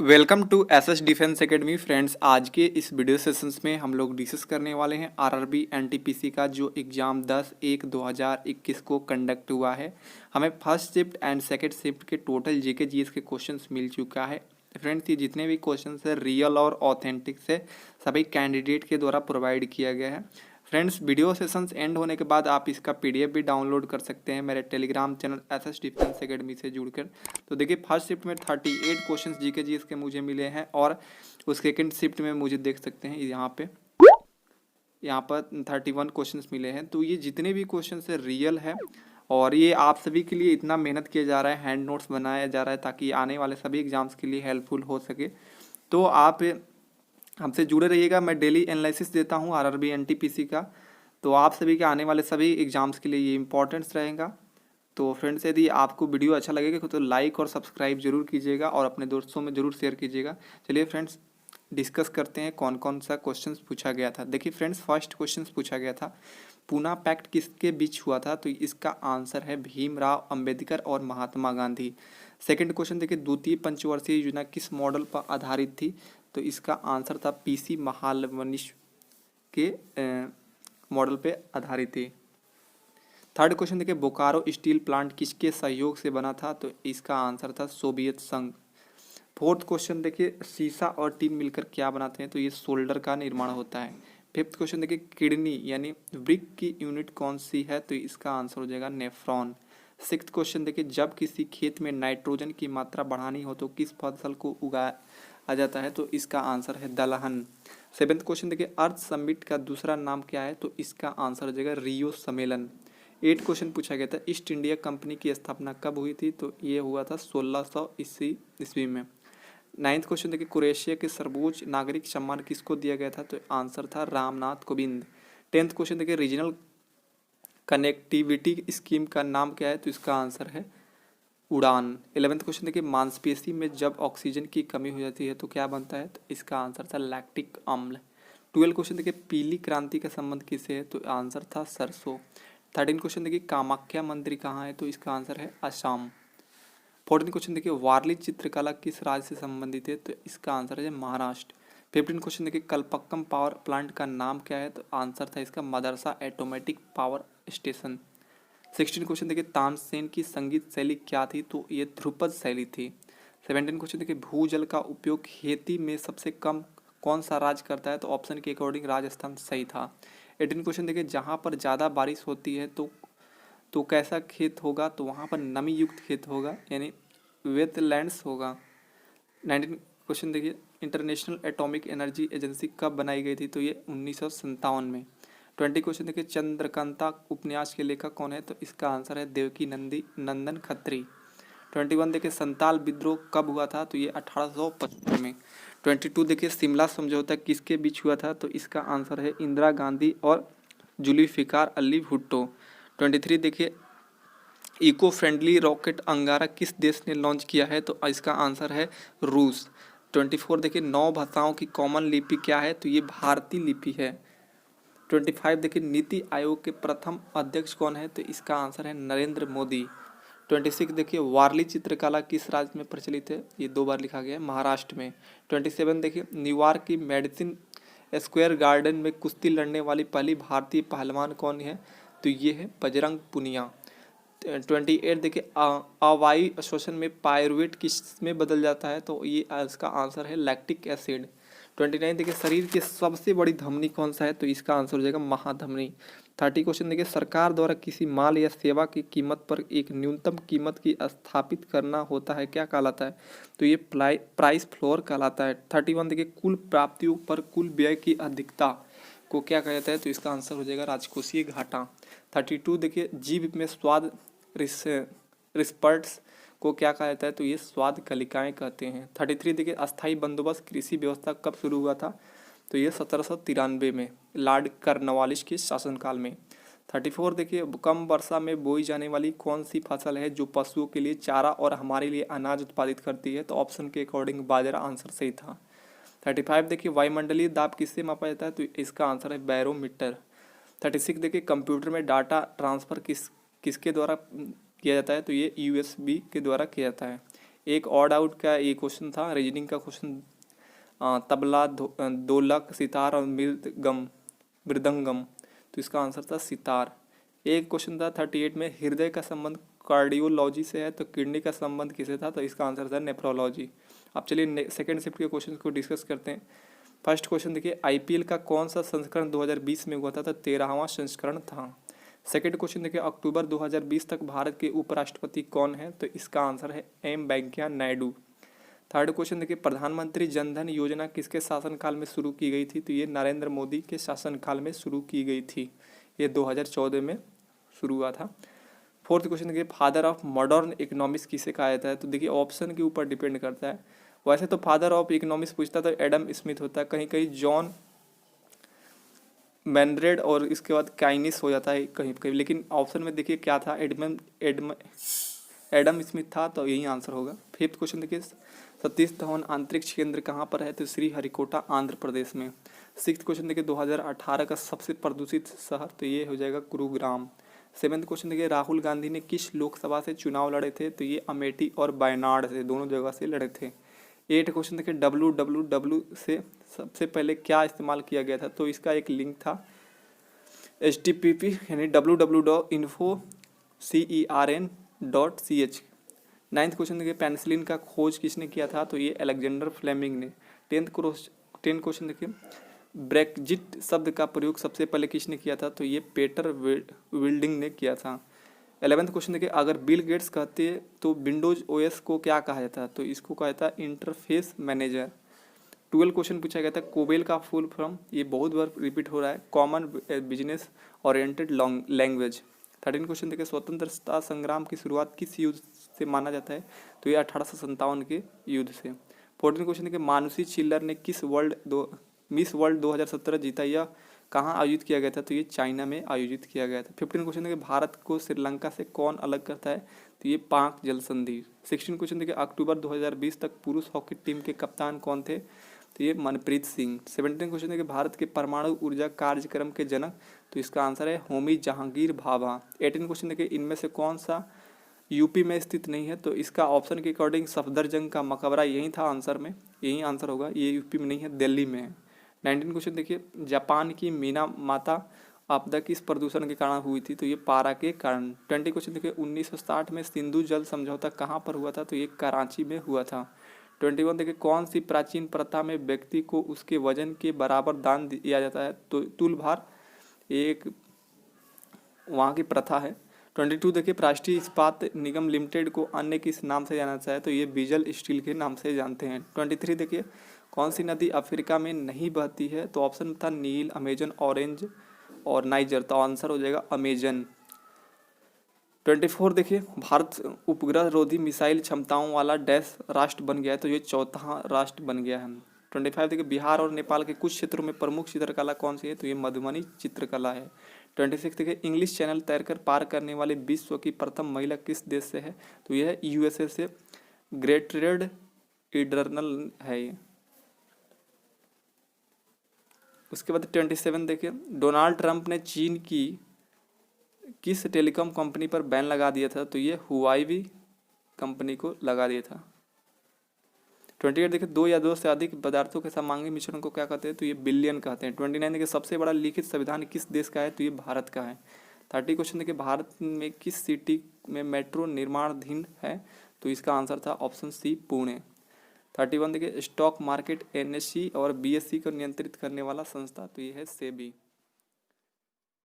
Welcome to SS defence academy friends. आज के इस वीडियो सेशंस में हम लोग डिस्कस करने वाले हैं आरआरबी एनटीपीसी का जो एग्ज़ाम 10/1/2021 को कंडक्ट हुआ है। हमें first shift and second shift के टोटल जीके जीएस के क्वेश्चंस मिल चुका है। फ्रेंड्स, ये जितने भी क्वेश्चंस है रियल और ऑथेंटिक से सभी कैंडिडेट के द्वारा प्रोवाइड किया गया है। फ्रेंड्स, वीडियो सेशंस एंड होने के बाद आप इसका पीडीएफ भी डाउनलोड कर सकते हैं मेरे Telegram channel SS defence academy से जुड़कर। तो देखिए, फर्स्ट शिफ्ट में 38 क्वेश्चंस जीके जीएस के मुझे मिले हैं और उस सेकेंड शिफ्ट में मुझे देख सकते हैं यहाँ पर 31 क्वेश्चंस मिले हैं। तो ये जितने भी क्वेश्चंस है रियल है और ये आप सभी के लिए इतना मेहनत किया जा रहा है, हैंड नोट्स बनाया जा रहा है ताकि आने वाले सभी एग्जाम्स के लिए हेल्पफुल हो सके। तो आप हमसे जुड़े रहिएगा। मैं डेली एनालिसिस देता हूँ आरआरबी एनटीपीसी का, तो आप सभी के आने वाले सभी एग्जाम्स के लिए ये इंपॉर्टेंस रहेगा। तो फ्रेंड्स, यदि आपको वीडियो अच्छा लगेगा तो लाइक और सब्सक्राइब जरूर कीजिएगा और अपने दोस्तों में ज़रूर शेयर कीजिएगा। चलिए फ्रेंड्स, डिस्कस करते हैं कौन कौन सा क्वेश्चंस पूछा गया था। देखिए फ्रेंड्स, फर्स्ट क्वेश्चन पूछा गया था पूना पैक्ट किसके बीच हुआ था, तो इसका आंसर है भीमराव अंबेडकर और महात्मा गांधी। सेकंड क्वेश्चन देखिए, द्वितीय पंचवर्षीय योजना किस मॉडल पर आधारित थी, तो इसका आंसर था पीसी महालवनिश के मॉडल पे आधारित थी। थर्ड क्वेश्चन देखिए, बोकारो स्टील प्लांट किसके सहयोग से बना था, तो इसका आंसर था सोवियत संघ। फोर्थ क्वेश्चन देखिए, शीशा और टीन मिलकर क्या बनाते हैं, तो ये सोल्डर का निर्माण होता है। फिफ्थ क्वेश्चन देखिए, किडनी यानी वृक्क की यूनिट कौन सी है, तो इसका आंसर हो जाएगा नेफ्रॉन। सिक्स्थ क्वेश्चन देखिए, जब किसी खेत में नाइट्रोजन की मात्रा बढ़ानी हो तो किस फसल को उगाया जाता है, तो इसका आंसर है दलहन। सेवेंथ क्वेश्चन देखिए, अर्थ समिट का दूसरा नाम क्या है, तो इसका आंसर हो जाएगा रियो सम्मेलन। 8 क्वेश्चन पूछा गया था, ईस्ट इंडिया कंपनी की स्थापना कब हुई थी, तो ये हुआ था 1600 ईस्वी में। 9th क्वेश्चन देखिए, क्रोएशिया के सर्वोच्च नागरिक सम्मान किसको दिया गया था, तो आंसर था रामनाथ कोविंद। 10th क्वेश्चन देखिए, रीजनल कनेक्टिविटी स्कीम का नाम क्या है, तो इसका आंसर है उड़ान। 11th क्वेश्चन देखिए, मांसपेशी में जब ऑक्सीजन की कमी हो जाती है तो क्या बनता है, तो इसका आंसर था लैक्टिक अम्ल। 12 क्वेश्चन देखिए, पीली क्रांति का संबंध किससे है, तो आंसर था सरसों। 13 क्वेश्चन देखिए, कामाख्या मंदिर कहाँ है, तो इसका आंसर है असम। 14 क्वेश्चन देखिए, वारली चित्रकला किस राज्य से संबंधित है, तो इसका आंसर है महाराष्ट्र। 15 क्वेश्चन देखिए, कलपक्कम पावर प्लांट का नाम क्या है, तो आंसर था इसका मदरसा ऑटोमेटिक पावर स्टेशन। 16 क्वेश्चन देखिए, तानसेन की संगीत शैली क्या थी, तो ये ध्रुपद शैली थी। 17 क्वेश्चन देखिए, भूजल का उपयोग खेती में सबसे कम कौन सा राज्य करता है, तो ऑप्शन के अकॉर्डिंग राजस्थान सही था। 18 क्वेश्चन देखिए, जहाँ पर ज़्यादा बारिश होती है तो कैसा खेत होगा, तो वहाँ पर नमी युक्त खेत होगा यानी वेटलैंड्स होगा। 19 क्वेश्चन देखिए, इंटरनेशनल एटॉमिक एनर्जी एजेंसी कब बनाई गई थी, तो ये 1957 में। 20 क्वेश्चन देखिए, चंद्रकांता उपन्यास के लेखक कौन है, तो इसका आंसर है देवकी नंदन खत्री। 21 देखिए, संताल विद्रोह कब हुआ था, तो ये 1875 में। 22 देखिए, शिमला समझौता किसके बीच हुआ था, तो इसका आंसर है इंदिरा गांधी और जुल्फिकार अली भुट्टो। 23 देखिए, इको फ्रेंडली रॉकेट अंगारा किस देश ने लॉन्च किया है, तो इसका आंसर है रूस। 24 देखिए, 9 भाषाओं की कॉमन लिपि क्या है, तो ये भारतीय लिपि है। 25 देखिए, नीति आयोग के प्रथम अध्यक्ष कौन है, तो इसका आंसर है नरेंद्र मोदी। 26 देखिए, वारली चित्रकला किस राज्य में प्रचलित है, ये 2 बार लिखा गया है, महाराष्ट्र में। 27 देखिए, न्यूयॉर्क की मेडिसिन स्क्वायर गार्डन में कुश्ती लड़ने वाली पहली भारतीय पहलवान कौन है, तो ये है बजरंग पुनिया। 28 देखिए, अवायु श्वसन में पायरुवेट किस में बदल जाता है, तो ये इसका आंसर है लैक्टिक एसिड। 29 देखिए, शरीर की सबसे बड़ी धमनी कौन सा है, तो इसका आंसर हो जाएगा महाधमनी। 30 क्वेश्चन देखिए, सरकार द्वारा किसी माल या सेवा की कीमत पर एक न्यूनतम कीमत की स्थापित करना होता है, क्या कहलाता है, तो ये प्राइस फ्लोर कहलाता है। 31 देखिए, कुल प्राप्तियों पर कुल व्यय की अधिकता को क्या कहा जाता है, तो इसका आंसर हो जाएगा राजकोषीय घाटा। 32 देखिए, जीभ में स्वाद रिस्पर्ट्स को क्या कहा जाता है, तो ये स्वाद कलिकाएं कहते हैं। 33 देखिए, अस्थायी बंदोबस्त कृषि व्यवस्था कब शुरू हुआ था, तो ये 1793 में लॉर्ड कॉर्नवालिस के शासनकाल में। 34 देखिए, कम वर्षा में बोई जाने वाली कौन सी फसल है जो पशुओं के लिए चारा और हमारे लिए अनाज उत्पादित करती है, तो ऑप्शन के अकॉर्डिंग बाजरा आंसर सही था। 35 देखिए, वायुमंडलीय दाब किससे मापा जाता है, तो इसका आंसर है बैरोमीटर। 36 देखिए, कंप्यूटर में डाटा ट्रांसफ़र किसके द्वारा किया जाता है, तो ये USB के द्वारा किया जाता है। एक ऑड आउट का ये क्वेश्चन था, रीजनिंग का क्वेश्चन। तबला, ढोलक, सितार और मृदंगम, तो इसका आंसर था सितार। एक क्वेश्चन था 38 में, हृदय का संबंध कार्डियोलॉजी से है तो किडनी का संबंध किसे था, तो इसका आंसर था नेफ्रोलॉजी। अब चलिए सेकंड शिफ्ट के क्वेश्चन को डिस्कस करते हैं। फर्स्ट क्वेश्चन देखिए, आईपीएल का कौन सा संस्करण 2020 में हुआ था, तो 13वां संस्करण था। सेकंड क्वेश्चन देखिए, अक्टूबर 2020 तक भारत के उपराष्ट्रपति कौन है, तो इसका आंसर है M Venkaiah Naidu. Third question देखिए, प्रधानमंत्री जनधन योजना किसके शासनकाल में शुरू की गई थी, तो ये नरेंद्र मोदी के शासनकाल में शुरू की गई थी, ये 2014 में शुरू हुआ था। फोर्थ क्वेश्चन देखिए, फादर ऑफ मॉडर्न इकोनॉमिक्स किसे कहा जाता है, तो देखिए ऑप्शन के ऊपर डिपेंड करता है। वैसे तो फादर ऑफ इकोनॉमिक्स पूछता तो एडम स्मिथ होता है, कहीं कहीं जॉन मैनरेड और इसके बाद काइनिस हो जाता है कहीं कहीं, लेकिन ऑप्शन में देखिए क्या था, एडम स्मिथ था, तो यही आंसर होगा। फिफ्थ क्वेश्चन देखिए, सतीश धवन अंतरिक्ष केंद्र कहाँ पर है, तो श्रीहरिकोटा आंध्र प्रदेश में। सिक्स्थ क्वेश्चन देखिए, 2018 का सबसे प्रदूषित शहर, तो ये हो जाएगा गुरुग्राम। सेवेंथ क्वेश्चन देखिए, राहुल गांधी ने किस लोकसभा से चुनाव लड़े थे, तो ये अमेठी और वायनाड से, दोनों जगह से लड़े थे। एट क्वेश्चन देखिए, www से सबसे पहले क्या इस्तेमाल किया गया था, तो इसका एक लिंक था HTTP यानी www.info.cern.ch। नाइन्थ क्वेश्चन देखिए, पेनिसिलिन का खोज किसने किया था, तो ये अलेक्जेंडर फ्लेमिंग ने। टेंथ क्वेश्चन देखिए, ब्रेक्जिट शब्द का प्रयोग सबसे पहले किसने किया था, तो ये पीटर विल्डिंग ने किया था। 11th क्वेश्चन देखिए, अगर बिल गेट्स कहते तो विंडोज ओएस को क्या कहा जाता, तो इसको कहा जाता इंटरफेस मैनेजर। 12 क्वेश्चन पूछा गया था, कोबेल का फुल फॉर्म, ये बहुत बार रिपीट हो रहा है, common business oriented language. 13 question देखिए, स्वतंत्रता संग्राम की शुरुआत किस युद्ध से माना जाता है, तो ये 1857 के युद्ध से। 14 क्वेश्चन देखिए, मानुषी चिल्लर ने किस मिस वर्ल्ड 2017 जीता, यह कहाँ आयोजित किया गया था, तो ये चाइना में आयोजित किया गया था। 15 क्वेश्चन देखिए, भारत को श्रीलंका से कौन अलग करता है, तो ये पाक जल संधि। 16 क्वेश्चन देखिए, अक्टूबर 2020 तक पुरुष हॉकी टीम के कप्तान कौन थे, तो ये मनप्रीत सिंह। 17 क्वेश्चन देखिए, भारत के परमाणु ऊर्जा कार्यक्रम के जनक, तो इसका आंसर है होमी जहांगीर भाभा। 18 क्वेश्चन देखिए, इनमें से कौन सा यूपी में स्थित नहीं है, तो इसका ऑप्शन के अकॉर्डिंग सफदरजंग का मकबरा यही था, आंसर में यही आंसर होगा, ये यूपी में नहीं है, दिल्ली में है। 19 क्वेश्चन देखिए, जापान की मीना माता आपदा किस प्रदूषण के कारण हुई थी, तो ये पारा के कारण। 20 क्वेश्चन देखिए, 1960 में सिंधु जल समझौता कहाँ पर हुआ था, तो ये कराची में हुआ था। 21 देखिए, कौन सी प्राचीन प्रथा में व्यक्ति को उसके वजन के बराबर दान दिया जाता है, तो तुलभार एक वहाँ की प्रथा है। 22 देखिए, राष्ट्रीय इस्पात निगम लिमिटेड को अन्य किस नाम से जाना चाहे, तो ये बीजल स्टील के नाम से जानते हैं। 23 देखिए, कौन सी नदी अफ्रीका में नहीं बहती है, तो ऑप्शन था नील, अमेजन, ऑरेंज और नाइजर, तो आंसर हो जाएगा अमेजन। 24 देखिए, भारत उपग्रह रोधी मिसाइल क्षमताओं वाला डैश राष्ट्र बन गया है, तो ये चौथा राष्ट्र बन गया है। 25 देखिए, बिहार और नेपाल के कुछ क्षेत्रों में प्रमुख चित्रकला कौन सी है, तो ये मधुबनी चित्रकला है। 26 देखिए, इंग्लिश चैनल तैरकर पार करने वाले विश्व की प्रथम महिला किस देश से है, तो यह है USA से, ग्रेटरेड इडर्नल है ये। उसके बाद 27 देखिए, डोनाल्ड ट्रंप ने चीन की किस टेलीकॉम कंपनी पर बैन लगा दिया था, तो ये हुआई कंपनी को लगा दिया था। 28 देखिए, दो या दो से अधिक पदार्थों के समांगी मिश्रण को क्या कहते हैं, तो ये बिलियन कहते हैं। 29 देखिए, सबसे बड़ा लिखित संविधान किस देश का है, तो ये भारत का है। 30 क्वेश्चन देखिए, भारत में किस सिटी में मेट्रो निर्माणाधीन है, तो इसका आंसर था ऑप्शन सी, पुणे। 31 देखिए, स्टॉक मार्केट NSE और BSE को नियंत्रित करने वाला संस्था, तो ये है सेबी।